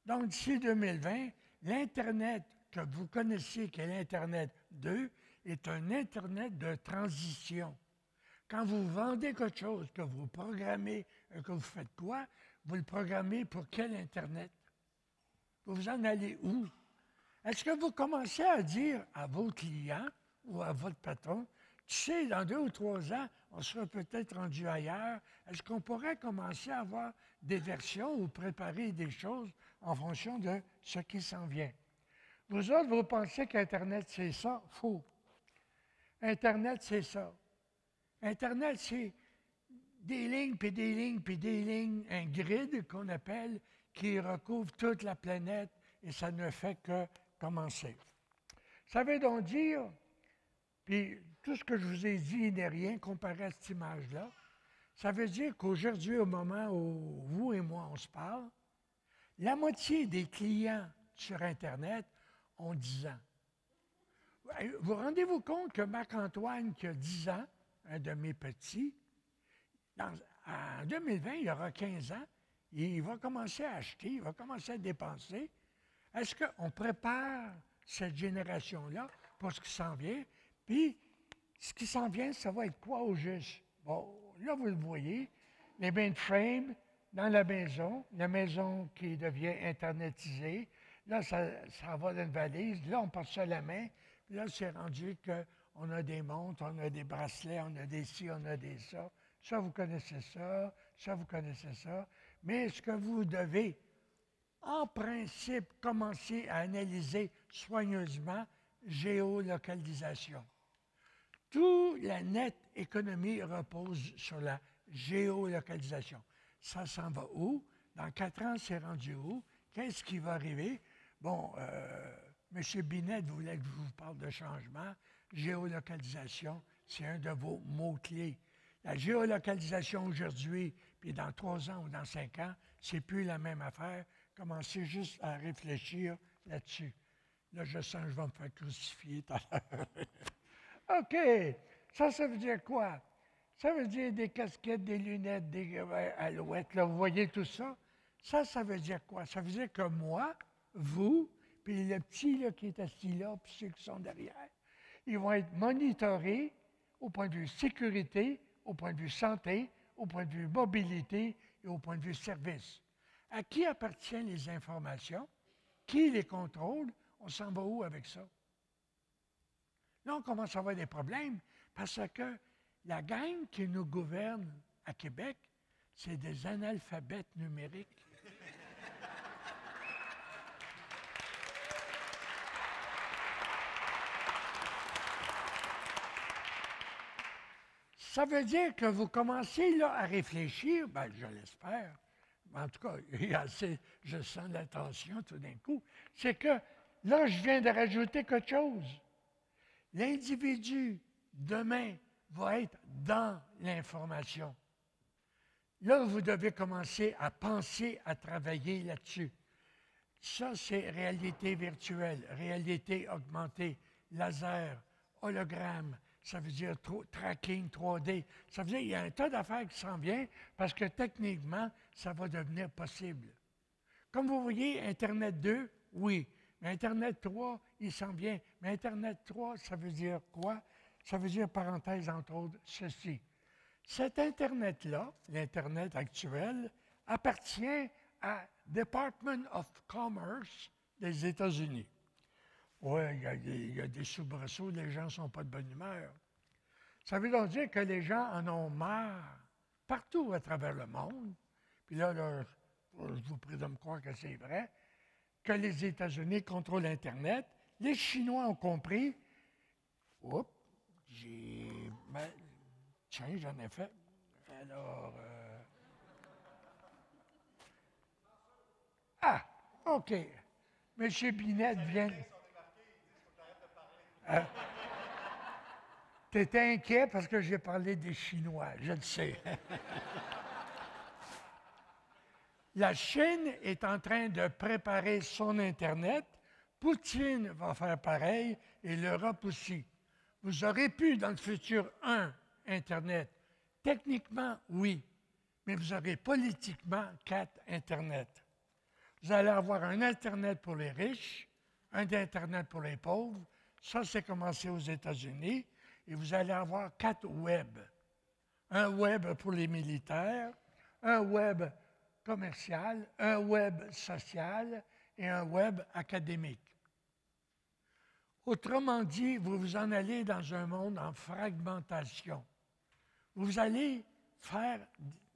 Donc, d'ici 2020, l'Internet que vous connaissez, qui est l'Internet 2, est un Internet de transition. Quand vous vendez quelque chose, que vous programmez, que vous faites quoi, vous le programmez pour quel Internet? Vous en allez où? Est-ce que vous commencez à dire à vos clients ou à votre patron, tu sais, dans 2 ou 3 ans, on sera peut-être rendu ailleurs. Est-ce qu'on pourrait commencer à avoir des versions ou préparer des choses en fonction de ce qui s'en vient? Vous autres, vous pensez qu'Internet, c'est ça? Faux. Internet, c'est ça. Internet, c'est des lignes, puis des lignes, puis des lignes, un grid qu'on appelle, qui recouvre toute la planète, et ça ne fait que commencer. Ça veut donc dire, puis tout ce que je vous ai dit n'est rien comparé à cette image-là, ça veut dire qu'aujourd'hui, au moment où vous et moi, on se parle, la moitié des clients sur Internet ont 10 ans. Vous rendez-vous compte que Marc-Antoine, qui a 10 ans, un de mes petits, en 2020, il aura 15 ans, et il va commencer à acheter, il va commencer à dépenser. Est-ce qu'on prépare cette génération-là pour ce qui s'en vient? Puis, ce qui s'en vient, ça va être quoi au juste? Bon, là, vous le voyez, les mainframes dans la maison qui devient internetisée. Là, ça va dans une valise. Là, on passe ça à la main. Puis là, c'est rendu qu'on a des montres, on a des bracelets, on a des ci, on a des ça. Ça, vous connaissez ça, ça, vous connaissez ça. Mais ce que vous devez, en principe, commencer à analyser soigneusement, géolocalisation. Toute la nette économie repose sur la géolocalisation. Ça s'en va où? Dans 4 ans, c'est rendu où? Qu'est-ce qui va arriver? Bon, M. Binet voulait que je vous parle de changement. Géolocalisation, c'est un de vos mots-clés. La géolocalisation aujourd'hui, puis dans 3 ans ou dans 5 ans, c'est plus la même affaire. Commencez juste à réfléchir là-dessus. Là, je sens que je vais me faire crucifier tout à l'heure. OK. Ça veut dire quoi? Ça veut dire des casquettes, des lunettes, des alouettes. Là, vous voyez tout ça? Ça veut dire quoi? Ça veut dire que moi, vous, puis le petit là, qui est assis là, puis ceux qui sont derrière, ils vont être monitorés au point de vue sécurité, au point de vue santé, au point de vue mobilité et au point de vue service. À qui appartiennent les informations? Qui les contrôle? On s'en va où avec ça? Là, on commence à avoir des problèmes parce que la gang qui nous gouverne à Québec, c'est des analphabètes numériques. Ça veut dire que vous commencez là, à réfléchir, bien, je l'espère. En tout cas, je sens la tension tout d'un coup. C'est que là, je viens de rajouter quelque chose. L'individu, demain, va être dans l'information. Là, vous devez commencer à penser, à travailler là-dessus. Ça, c'est réalité virtuelle, réalité augmentée, laser, hologramme, ça veut dire tracking 3D. Ça veut dire qu'il y a un tas d'affaires qui s'en viennent parce que techniquement, ça va devenir possible. Comme vous voyez, Internet 2, oui. Mais Internet 3, il s'en vient. Mais Internet 3, ça veut dire quoi? Ça veut dire, parenthèse entre autres, ceci. Cet Internet-là, l'Internet actuel, appartient à Department of Commerce des États-Unis. Oui, il y a des soubresauts, les gens ne sont pas de bonne humeur. Ça veut donc dire que les gens en ont marre partout à travers le monde. Puis là, je vous prie de me croire que c'est vrai, que les États-Unis contrôlent Internet. Les Chinois ont compris. Oups, tiens, j'en ai fait. Alors. Ah, OK. M. Binet vient. Tu étais inquiet parce que j'ai parlé des Chinois, je le sais. La Chine est en train de préparer son Internet. Poutine va faire pareil et l'Europe aussi. Vous aurez pu, dans le futur, un Internet. Techniquement, oui, mais vous aurez politiquement 4 Internet. Vous allez avoir un Internet pour les riches, un Internet pour les pauvres. Ça, c'est commencé aux États-Unis. Et vous allez avoir 4 web. Un web pour les militaires, un web commercial, un web social et un web académique. Autrement dit, vous vous en allez dans un monde en fragmentation. Vous allez faire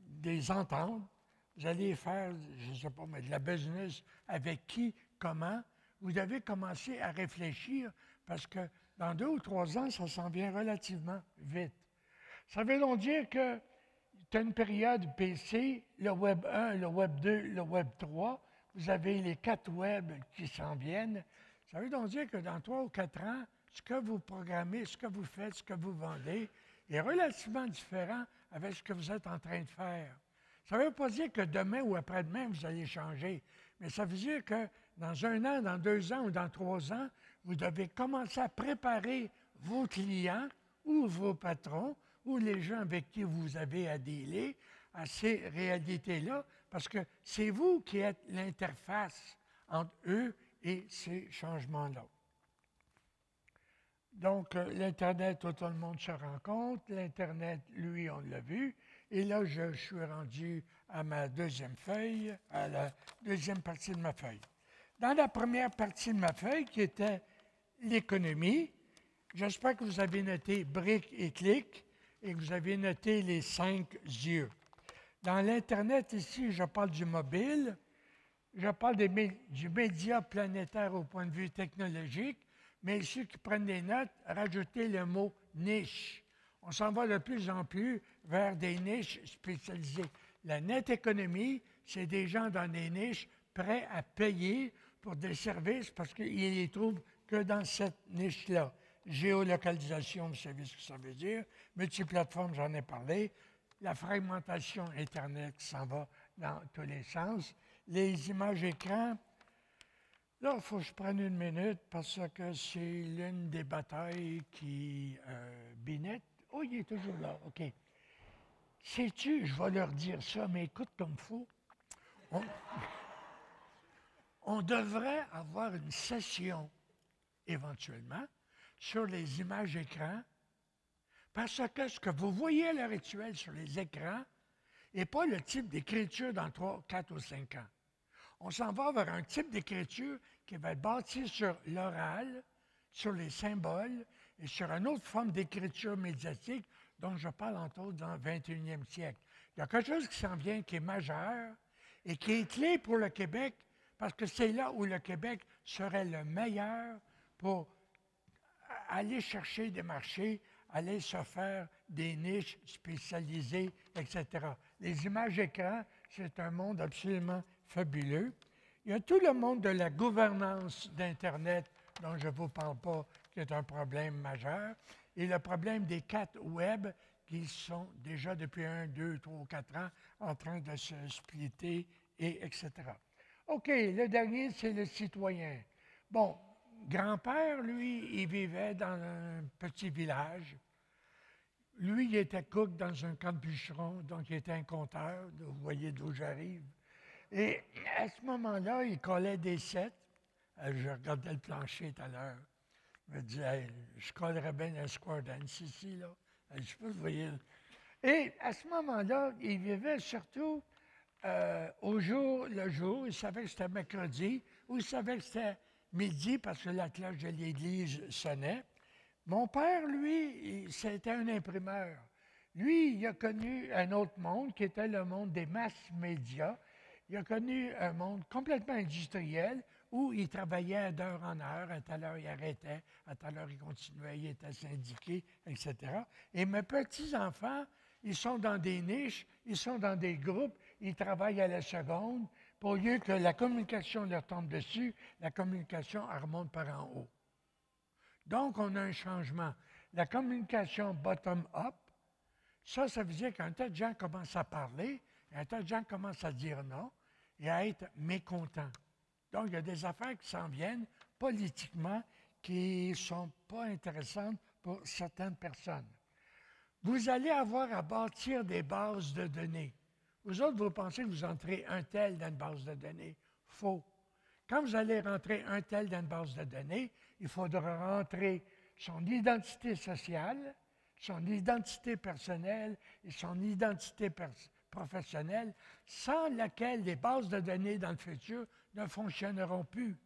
des ententes, vous allez faire, je ne sais pas, mais de la business avec qui, comment. Vous devez commencer à réfléchir parce que dans 2 ou 3 ans, ça s'en vient relativement vite. Ça veut donc dire que tu as une période PC, le Web 1, le Web 2, le Web 3. Vous avez les 4 Web qui s'en viennent. Ça veut donc dire que dans 3 ou 4 ans, ce que vous programmez, ce que vous faites, ce que vous vendez est relativement différent avec ce que vous êtes en train de faire. Ça ne veut pas dire que demain ou après-demain, vous allez changer, mais ça veut dire que dans 1 an, dans 2 ans ou dans 3 ans, vous devez commencer à préparer vos clients ou vos patrons ou les gens avec qui vous avez à dealer à ces réalités-là, parce que c'est vous qui êtes l'interface entre eux et ces changements-là. Donc, l'Internet où tout le monde se rencontre, l'Internet, lui, on l'a vu, et là, je suis rendu à ma deuxième feuille, à la deuxième partie de ma feuille. Dans la première partie de ma feuille, qui était l'économie, j'espère que vous avez noté briques et clics et que vous avez noté les 5 yeux. Dans l'Internet, ici, je parle du mobile, je parle du média planétaire au point de vue technologique, mais ceux qui prennent des notes, rajoutez le mot niche. On s'en va de plus en plus vers des niches spécialisées. La net économie, c'est des gens dans des niches prêts à payer pour des services parce qu'ils ne les trouvent que dans cette niche-là. Géolocalisation, vous savez ce que ça veut dire. Multiplateforme, j'en ai parlé. La fragmentation Internet qui s'en va dans tous les sens. Les images écrans. Là, il faut que je prenne une minute parce que c'est l'une des batailles qui Binet. Oh, il est toujours là, OK. Sais-tu, je vais leur dire ça, mais écoute comme il faut. On devrait avoir une session, éventuellement, sur les images écrans, parce que ce que vous voyez à l'heure actuelle sur les écrans n'est pas le type d'écriture dans 3, 4 ou 5 ans. On s'en va vers un type d'écriture qui va être bâti sur l'oral, sur les symboles et sur une autre forme d'écriture médiatique dont je parle entre autres dans le 21e siècle. Il y a quelque chose qui s'en vient qui est majeur et qui est clé pour le Québec parce que c'est là où le Québec serait le meilleur pour aller chercher des marchés, aller se faire des niches spécialisées, etc. Les images écrans, c'est un monde absolument fabuleux. Il y a tout le monde de la gouvernance d'Internet dont je ne vous parle pas, qui est un problème majeur, et le problème des 4 web qui sont déjà depuis 1, 2, 3 ou 4 ans en train de se splitter, et etc. OK, le dernier, c'est le citoyen. Bon, grand-père, lui, il vivait dans un petit village. Lui, il était cook dans un camp de bûcherons, donc il était un compteur. Vous voyez d'où j'arrive. Et à ce moment-là, il collait des sets. Je regardais le plancher tout à l'heure. Je me disais, hey, je collerais bien un square dance ici, là. Je sais pas, vous voyez. Et à ce moment-là, il vivait surtout au jour le jour. Il savait que c'était mercredi, ou il savait que c'était midi parce que la cloche de l'église sonnait. Mon père, lui, c'était un imprimeur. Lui, il a connu un autre monde qui était le monde des masses médias. Il a connu un monde complètement industriel où il travaillait d'heure en heure, à telle heure il arrêtait, à telle heure il continuait, il était syndiqué, etc. Et mes petits-enfants, ils sont dans des niches, ils sont dans des groupes, ils travaillent à la seconde. Pour lieu que la communication leur tombe dessus, la communication elle remonte par en haut. Donc, on a un changement. La communication bottom-up, ça veut dire qu'un tas de gens commencent à parler, et un tas de gens commencent à dire non et à être mécontents. Donc, il y a des affaires qui s'en viennent politiquement qui ne sont pas intéressantes pour certaines personnes. Vous allez avoir à bâtir des bases de données. Vous autres, vous pensez que vous entrez un tel dans une base de données. Faux. Quand vous allez rentrer un tel dans une base de données, il faudra rentrer son identité sociale, son identité personnelle et son identité professionnelle, sans laquelle les bases de données dans le futur ne fonctionneront plus.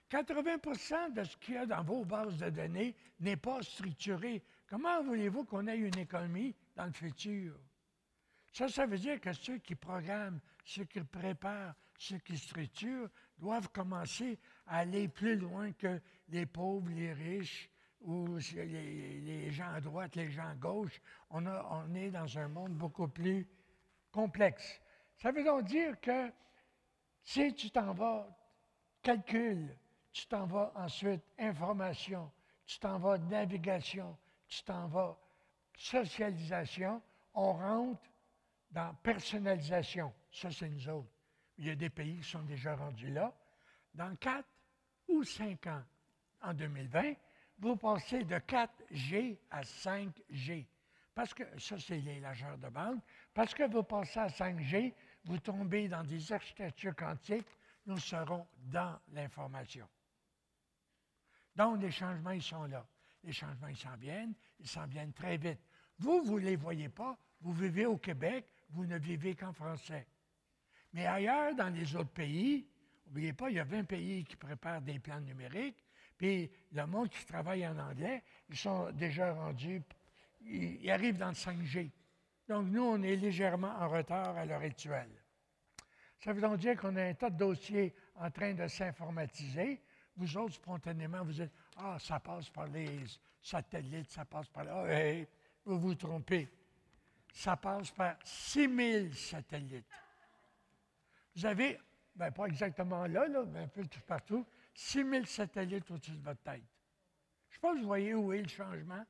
80 de ce qu'il y a dans vos bases de données n'est pas structuré. Comment voulez-vous qu'on ait une économie dans le futur? Ça veut dire que ceux qui programment, ceux qui préparent, ceux qui structurent, doivent commencer à aller plus loin que les pauvres, les riches, ou les gens à droite, les gens à gauche. On est dans un monde beaucoup plus complexe. Ça veut donc dire que si tu t'en vas calcul, tu t'en vas ensuite information, tu t'en vas navigation, tu t'en vas socialisation, on rentre dans personnalisation. Ça, c'est nous autres. Il y a des pays qui sont déjà rendus là. Dans 4 ou 5 ans, en 2020, vous passez de 4G à 5G. Parce que, ça, c'est les largeurs de bande. Parce que vous passez à 5G, vous tombez dans des architectures quantiques, nous serons dans l'information. Donc, les changements, ils sont là. Les changements, ils s'en viennent très vite. Vous ne les voyez pas, vous vivez au Québec, vous ne vivez qu'en français. Mais ailleurs, dans les autres pays, n'oubliez pas, il y a 20 pays qui préparent des plans numériques, puis le monde qui travaille en anglais, ils sont déjà rendus, ils arrivent dans le 5G. Donc, nous, on est légèrement en retard à l'heure actuelle. Ça veut donc dire qu'on a un tas de dossiers en train de s'informatiser. Vous autres, spontanément, vous dites « Ah, ça passe par les satellites, ça passe par là. » Hey, vous vous trompez. Ça passe par 6000 satellites. Vous avez, bien pas exactement là, mais un peu tout partout, 6000 satellites au-dessus de votre tête. Je ne sais pas si vous voyez où est le changement.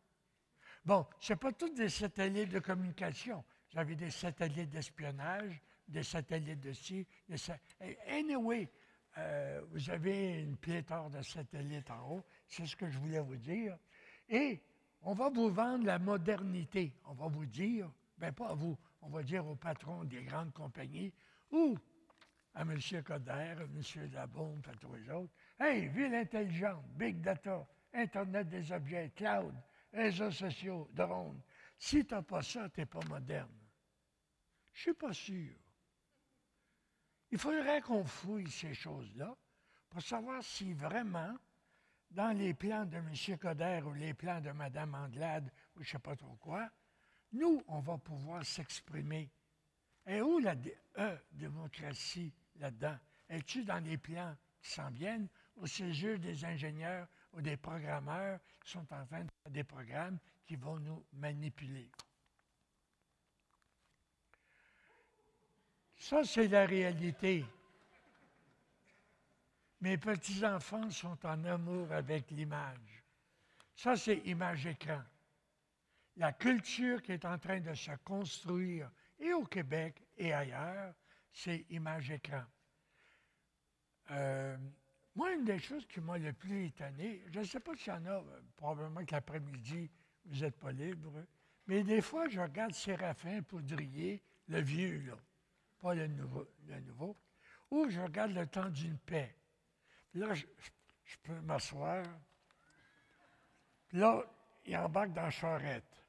Bon, ce n'est pas tous des satellites de communication. Vous avez des satellites d'espionnage, des satellites de ci, Anyway, vous avez une pléthore de satellites en haut. C'est ce que je voulais vous dire. Et on va vous vendre la modernité. On va vous dire, bien pas à vous, on va dire aux patrons des grandes compagnies ou à M. Coderre, à M. Labombe, à tous les autres. Hey, ville intelligente, big data, Internet des objets, cloud, réseaux sociaux, drones. Si tu n'as pas ça, tu n'es pas moderne. Je ne suis pas sûr. Il faudrait qu'on fouille ces choses-là pour savoir si vraiment, dans les plans de M. Coderre ou les plans de Mme Anglade ou je ne sais pas trop quoi, nous, on va pouvoir s'exprimer. Et où la démocratie là-dedans? Es-tu dans les plans qui s'en viennent ou c'est juste des ingénieurs ou des programmeurs qui sont en train de faire des programmes qui vont nous manipuler? Ça, c'est la réalité. Mes petits-enfants sont en amour avec l'image. Ça, c'est image-écran. La culture qui est en train de se construire, et au Québec et ailleurs, c'est image-écran. Moi, une des choses qui m'a le plus étonné, je ne sais pas s'il y en a, probablement que l'après-midi, vous n'êtes pas libre, mais des fois, je regarde Séraphin Poudrier, le vieux, là, pas le nouveau, ou je regarde Le temps d'une paix. Puis là, je peux m'asseoir. Puis là, il embarque dans la charrette.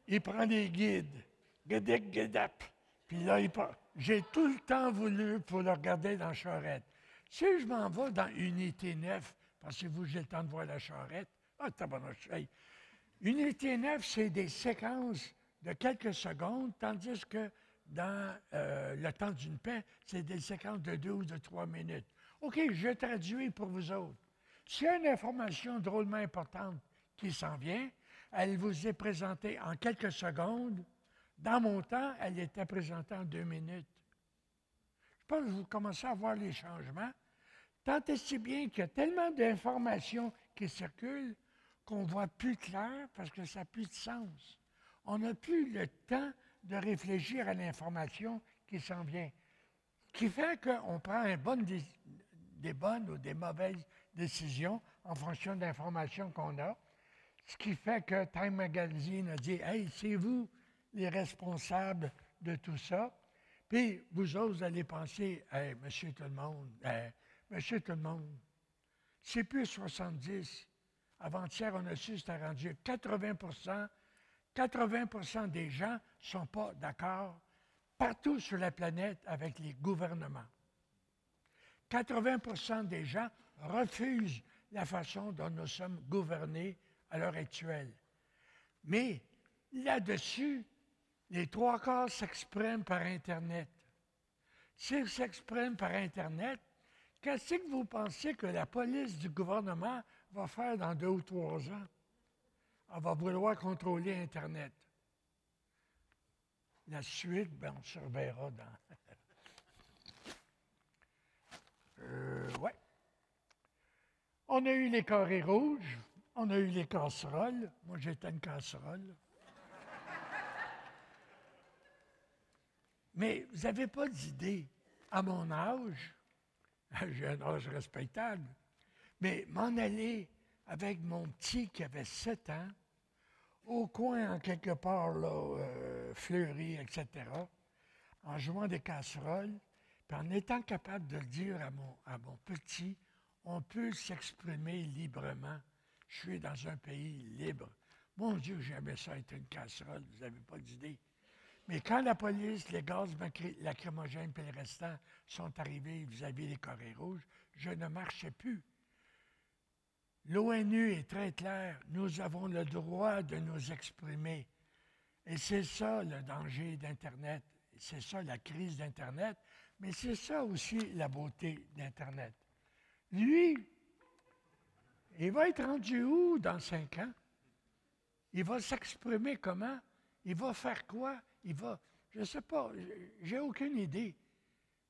Il prend des guides. Guédic, guédap. Puis là, il part. J'ai tout le temps voulu pour le regarder dans la charrette. Si je m'en vais dans Unité 9, pensez-vous que j'ai le temps de voir la charrette? Ah, tabarnouche. Hey. Unité 9, c'est des séquences de quelques secondes, tandis que dans Le temps d'une paix, c'est des séquences de 2 ou de 3 minutes. OK, je traduis pour vous autres. S'il y a une information drôlement importante qui s'en vient, elle vous est présentée en quelques secondes. Dans mon temps, elle était présentée en 2 minutes. Je pense que vous commencez à voir les changements. Tant et si bien qu'il y a tellement d'informations qui circulent qu'on voit plus clair parce que ça n'a plus de sens. On n'a plus le temps de réfléchir à l'information qui s'en vient. Ce qui fait qu'on prend des bonnes ou des mauvaises décisions en fonction de l'information qu'on a. Ce qui fait que Time Magazine a dit « Hey, c'est vous les responsables de tout ça. » Puis vous autres, vous allez penser « Hey, monsieur tout le monde, monsieur tout le monde, c'est plus 70. Avant-hier, on a su, c'était rendu 80 des gens ne sont pas d'accord partout sur la planète avec les gouvernements. 80 des gens refusent la façon dont nous sommes gouvernés à l'heure actuelle. Mais là-dessus, les trois quarts s'expriment par Internet. S'ils s'expriment par Internet, qu'est-ce que vous pensez que la police du gouvernement va faire dans 2 ou 3 ans? Elle va vouloir contrôler Internet. La suite, on surveillera dans... ouais. On a eu les carrés rouges, on a eu les casseroles. Moi, j'étais une casserole. Mais vous n'avez pas d'idée. À mon âge, j'ai un âge respectable, mais m'en aller avec mon petit qui avait 7 ans, au coin, en quelque part, là, fleuri, etc., en jouant des casseroles, puis en étant capable de le dire à mon petit, on peut s'exprimer librement. Je suis dans un pays libre. Mon Dieu, j'aimais ça être une casserole, vous n'avez pas d'idée. Mais quand la police, les gaz lacrymogènes et les restants sont arrivés vis-à-vis des carrés rouges, je ne marchais plus. L'ONU est très claire, nous avons le droit de nous exprimer. Et c'est ça le danger d'Internet, c'est ça la crise d'Internet, mais c'est ça aussi la beauté d'Internet. Lui, il va être rendu où dans 5 ans? Il va s'exprimer comment? Il va faire quoi? Je ne sais pas, j'ai aucune idée.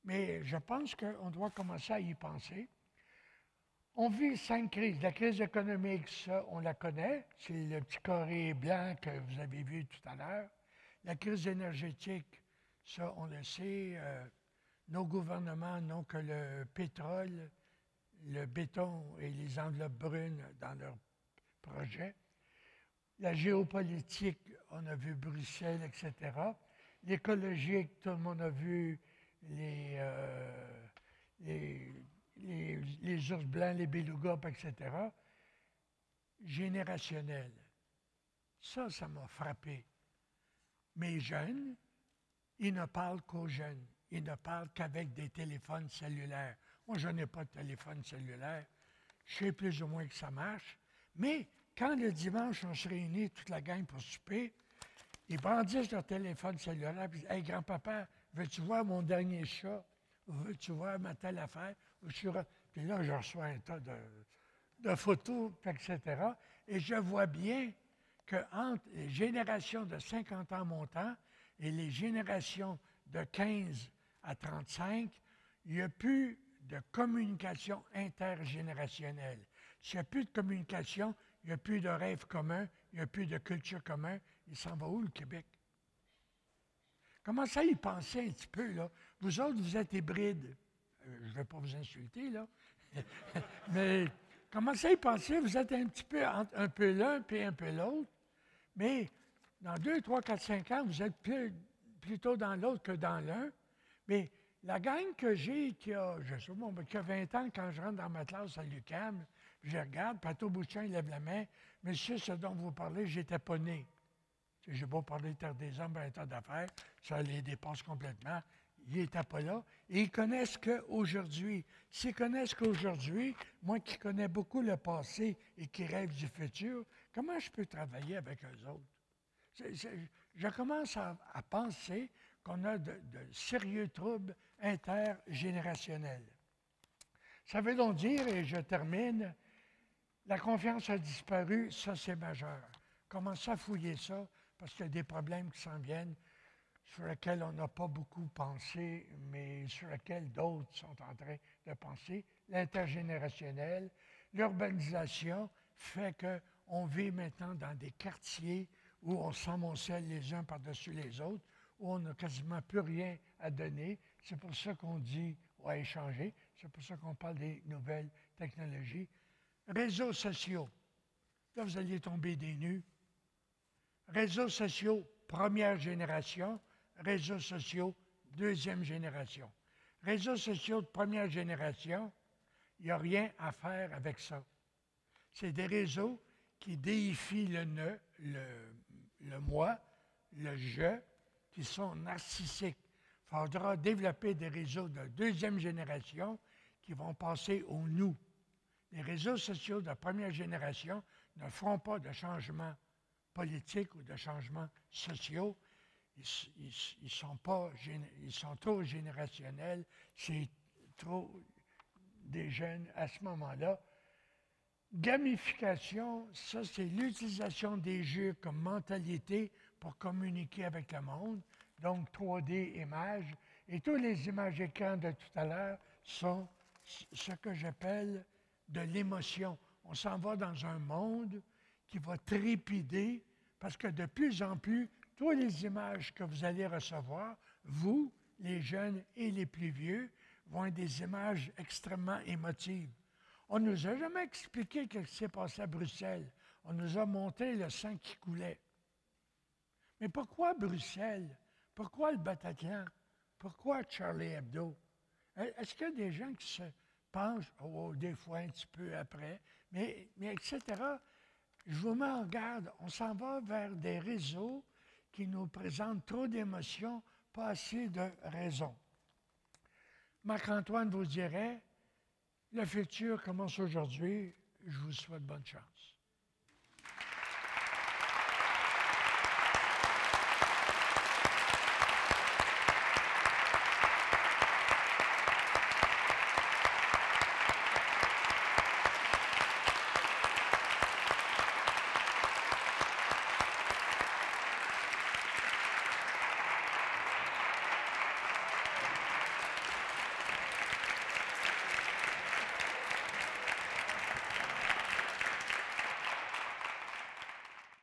Mais je pense qu'on doit commencer à y penser. On vit 5 crises. La crise économique, ça, on la connaît. C'est le petit carré blanc que vous avez vu tout à l'heure. La crise énergétique, ça, on le sait. Nos gouvernements n'ont que le pétrole, le béton et les enveloppes brunes dans leurs projets. La géopolitique, on a vu Bruxelles, etc. L'écologique, tout le monde a vu les ours blancs, les belugas, etc. Générationnel. Ça m'a frappé. Mes jeunes, ils ne parlent qu'aux jeunes. Ils ne parlent qu'avec des téléphones cellulaires. Moi, je n'ai pas de téléphone cellulaire. Je sais plus ou moins que ça marche. Mais quand le dimanche, on se réunit, toute la gang pour souper, ils brandissent leur téléphone cellulaire et disent « Hey, grand-papa, veux-tu voir mon dernier chat? Veux-tu voir ma telle affaire? » Puis là, je reçois un tas de photos, etc. Et je vois bien qu'entre les générations de 50 ans montant et les générations de 15 à 35, il n'y a plus de communication intergénérationnelle. S'il n'y a plus de communication, il n'y a plus de rêve commun, il n'y a plus de culture commune. Il s'en va où, le Québec? Commencez à y penser un petit peu, là. Vous autres, vous êtes hybrides. Je ne vais pas vous insulter, là. Mais commencez à y penser, vous êtes un petit peu un peu l'un puis un peu l'autre. Mais dans 2, 3, 4, 5 ans, vous êtes plutôt dans l'autre que dans l'un. Mais la gang que j'ai, qui a 20 ans, quand je rentre dans ma classe à l'UQAM, je regarde, Pato Bouchon, il lève la main. « Monsieur, ce dont vous parlez, j'étais pas né. » Je n'ai pas parlé de Terre des Hommes, un tas d'affaires, ça les dépasse complètement. Ils n'étaient pas là. Et ils connaissent qu'aujourd'hui. S'ils connaissent qu'aujourd'hui, moi qui connais beaucoup le passé et qui rêve du futur, comment je peux travailler avec eux autres? Je commence à penser qu'on a de sérieux troubles intergénérationnels. Ça veut donc dire, et je termine, la confiance a disparu, ça c'est majeur. Commencez à fouiller ça, parce qu'il y a des problèmes qui s'en viennent, sur lesquels on n'a pas beaucoup pensé, mais sur lesquels d'autres sont en train de penser. L'intergénérationnel, l'urbanisation fait On vit maintenant dans des quartiers où on s'amoncelle les uns par-dessus les autres, où on n'a quasiment plus rien à donner. C'est pour ça qu'on dit ou à échanger. C'est pour ça qu'on parle des nouvelles technologies. Réseaux sociaux. Là, vous alliez tomber des nues. Réseaux sociaux, première génération. Réseaux sociaux, deuxième génération. Réseaux sociaux de première génération, il n'y a rien à faire avec ça. C'est des réseaux qui déifient le moi, le je, qui sont narcissiques. Il faudra développer des réseaux de deuxième génération qui vont passer au nous. Les réseaux sociaux de première génération ne feront pas de changements politiques ou de changements sociaux. Ils sont trop générationnels, c'est trop des jeunes à ce moment-là. Gamification, ça c'est l'utilisation des jeux comme mentalité pour communiquer avec le monde, donc 3D images. Et tous les images écrans de tout à l'heure sont ce que j'appelle de l'émotion. On s'en va dans un monde qui va trépider parce que de plus en plus, toutes les images que vous allez recevoir, vous, les jeunes et les plus vieux, vont être des images extrêmement émotives. On ne nous a jamais expliqué ce qui s'est passé à Bruxelles. On nous a montré le sang qui coulait. Mais pourquoi Bruxelles? Pourquoi le Bataclan? Pourquoi Charlie Hebdo? Est-ce qu'il y a des gens qui se penchent, des fois un petit peu après, mais etc. Je vous mets en garde, on s'en va vers des réseaux qui nous présentent trop d'émotions, pas assez de raisons. Marc-Antoine vous dirait, le futur commence aujourd'hui, je vous souhaite bonne chance.